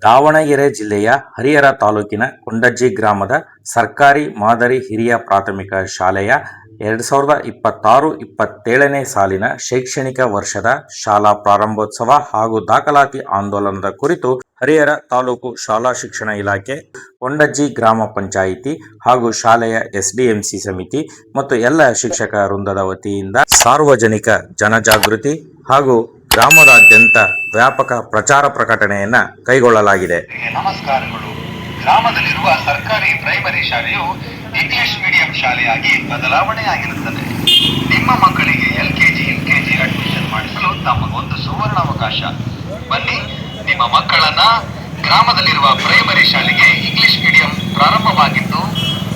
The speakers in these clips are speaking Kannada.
ದಾವಣಗೆರೆ ಜಿಲ್ಲೆಯ ಹರಿಹರ ತಾಲೂಕಿನ ಕೊಂಡಜ್ಜಿ ಗ್ರಾಮದ ಸರ್ಕಾರಿ ಮಾದರಿ ಹಿರಿಯ ಪ್ರಾಥಮಿಕ ಶಾಲೆಯ 2026-27ನೇ ಸಾಲಿನ ಶೈಕ್ಷಣಿಕ ವರ್ಷದ ಶಾಲಾ ಪ್ರಾರಂಭೋತ್ಸವ ಹಾಗೂ ದಾಖಲಾತಿ ಆಂದೋಲನದ ಕುರಿತು ಹರಿಹರ ತಾಲೂಕು ಶಾಲಾ ಶಿಕ್ಷಣ ಇಲಾಖೆ, ಕೊಂಡಜ್ಜಿ ಗ್ರಾಮ ಪಂಚಾಯಿತಿ ಹಾಗೂ ಶಾಲೆಯ ಎಸ್ಡಿಎಂಸಿ ಸಮಿತಿ ಮತ್ತು ಎಲ್ಲ ಶಿಕ್ಷಕ ವೃಂದದ ವತಿಯಿಂದ ಸಾರ್ವಜನಿಕ ಜನಜಾಗೃತಿ ಹಾಗೂ ಗ್ರಾಮದಾದ್ಯಂತ ವ್ಯಾಪಕ ಪ್ರಚಾರ ಪ್ರಕಟಣೆಯನ್ನ ಕೈಗೊಳ್ಳಲಾಗಿದೆ. ನಮಸ್ಕಾರಗಳು. ಗ್ರಾಮದಲ್ಲಿರುವ ಸರ್ಕಾರಿ ಪ್ರೈಮರಿ ಶಾಲೆಯು ಇಂಗ್ಲಿಷ್ ಮೀಡಿಯಂ ಶಾಲೆಯಾಗಿ ಬದಲಾವಣೆಯಾಗಿರುತ್ತದೆ. ನಿಮ್ಮ ಮಕ್ಕಳಿಗೆ LKG, UKG ಅಡ್ಮಿಷನ್ ಮಾಡಿಸಲು ತಮಗೊಂದು ಸುವರ್ಣಾವಕಾಶ. ಬನ್ನಿ, ನಿಮ್ಮ ಮಕ್ಕಳನ್ನ ಗ್ರಾಮದಲ್ಲಿರುವ ಪ್ರೈಮರಿ ಶಾಲೆಗೆ ಇಂಗ್ಲಿಷ್ ಮೀಡಿಯಂ ಪ್ರಾರಂಭವಾಗಿದ್ದು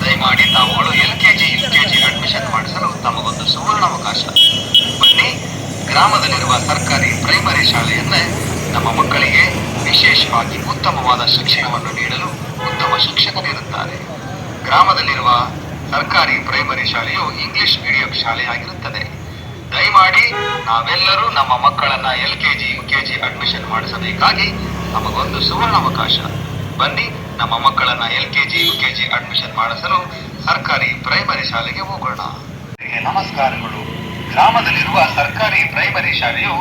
ದಯಮಾಡಿ ತಾವುಗಳು LKG, UKG ಅಡ್ಮಿಷನ್ ಮಾಡಿಸಲು ತಮಗೊಂದು ಸುವರ್ಣಾವಕಾಶ. ಬನ್ನಿ, ಗ್ರಾಮದಲ್ಲಿರುವ ಸರ್ಕಾರಿ ಪ್ರೈಮರಿ ಶಾಲೆಯನ್ನೇ ನಮ್ಮ ಮಕ್ಕಳಿಗೆ ವಿಶೇಷವಾಗಿ ಉತ್ತಮವಾದ ಶಿಕ್ಷಣವನ್ನು ನೀಡಲು ಉತ್ತಮ ಶಿಕ್ಷಕರಿರುತ್ತಾರೆ. ಗ್ರಾಮದಲ್ಲಿರುವ ಸರ್ಕಾರಿ ಪ್ರೈಮರಿ ಶಾಲೆಯು ಇಂಗ್ಲಿಷ್ ಮೀಡಿಯಂ ಶಾಲೆಯಾಗಿರುತ್ತದೆ. ದಯಮಾಡಿ ನಾವೆಲ್ಲರೂ ನಮ್ಮ ಮಕ್ಕಳನ್ನ LKG, UKG ಅಡ್ಮಿಷನ್ ಮಾಡಿಸಬೇಕಾಗಿ ನಮಗೊಂದು ಸುವರ್ಣಾವಕಾಶ. ಬನ್ನಿ, ನಮ್ಮ ಮಕ್ಕಳನ್ನ LKG, UKG ಅಡ್ಮಿಷನ್ ಮಾಡಿಸಲು ಸರ್ಕಾರಿ ಪ್ರೈಮರಿ ಶಾಲೆಗೆ ಹೋಗೋಣ. ನಮಸ್ಕಾರಗಳು. ಗ್ರಾಮದಲ್ಲಿರುವ ಸರ್ಕಾರಿ ಪ್ರೈಮರಿ ಶಾಲೆಯು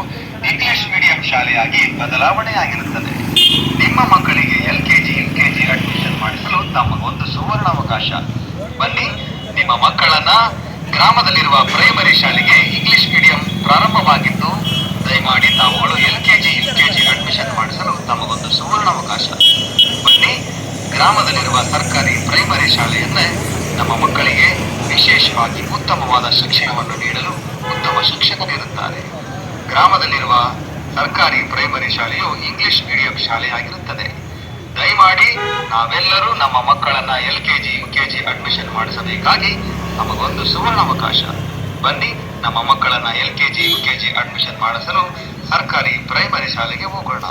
ಇಂಗ್ಲಿಷ್ ಮೀಡಿಯಂ ಶಾಲೆಯಾಗಿ ಬದಲಾವಣೆಯಾಗಿರುತ್ತದೆ. ನಿಮ್ಮ ಮಕ್ಕಳಿಗೆ LKG, UKG ಅಡ್ಮಿಷನ್ ಮಾಡಿಸಲು ತಮಗೊಂದು ಸುವರ್ಣಾವಕಾಶ. ಬನ್ನಿ, ನಿಮ್ಮ ಮಕ್ಕಳನ್ನ ಗ್ರಾಮದಲ್ಲಿರುವ ಪ್ರೈಮರಿ ಶಾಲೆಗೆ ಇಂಗ್ಲಿಷ್ ಮೀಡಿಯಂ ಪ್ರಾರಂಭವಾಗಿದ್ದು ದಯಮಾಡಿ ತಾವುಗಳು LKG, UKG ಅಡ್ಮಿಷನ್ ಮಾಡಿಸಲು ತಮಗೊಂದು ಸುವರ್ಣಾವಕಾಶ. ಬನ್ನಿ, ಗ್ರಾಮದಲ್ಲಿರುವ ಸರ್ಕಾರಿ ಪ್ರೈಮರಿ ಶಾಲೆಯನ್ನೇ ನಮ್ಮ ಮಕ್ಕಳಿಗೆ ವಿಶೇಷವಾಗಿ ಉತ್ತಮವಾದ ಶಿಕ್ಷಣವನ್ನು ನೀಡಲು ಉತ್ತಮ ಶಿಕ್ಷಕರಿರುತ್ತಾರೆ. ಗ್ರಾಮದಲ್ಲಿರುವ ಸರ್ಕಾರಿ ಪ್ರೈಮರಿ ಶಾಲೆಯು ಇಂಗ್ಲಿಷ್ ಮೀಡಿಯಂ ಶಾಲೆಯಾಗಿರುತ್ತದೆ. ದಯಮಾಡಿ ನಾವೆಲ್ಲರೂ ನಮ್ಮ ಮಕ್ಕಳನ್ನ LKG, UKG ಅಡ್ಮಿಷನ್ ಮಾಡಿಸಬೇಕಾಗಿ ನಮಗೊಂದು ಸುವರ್ಣಾವಕಾಶ. ಬನ್ನಿ, ನಮ್ಮ ಮಕ್ಕಳನ್ನ LKG, UKG ಅಡ್ಮಿಷನ್ ಮಾಡಿಸಲು ಸರ್ಕಾರಿ ಪ್ರೈಮರಿ ಶಾಲೆಗೆ ಹೋಗೋಣ.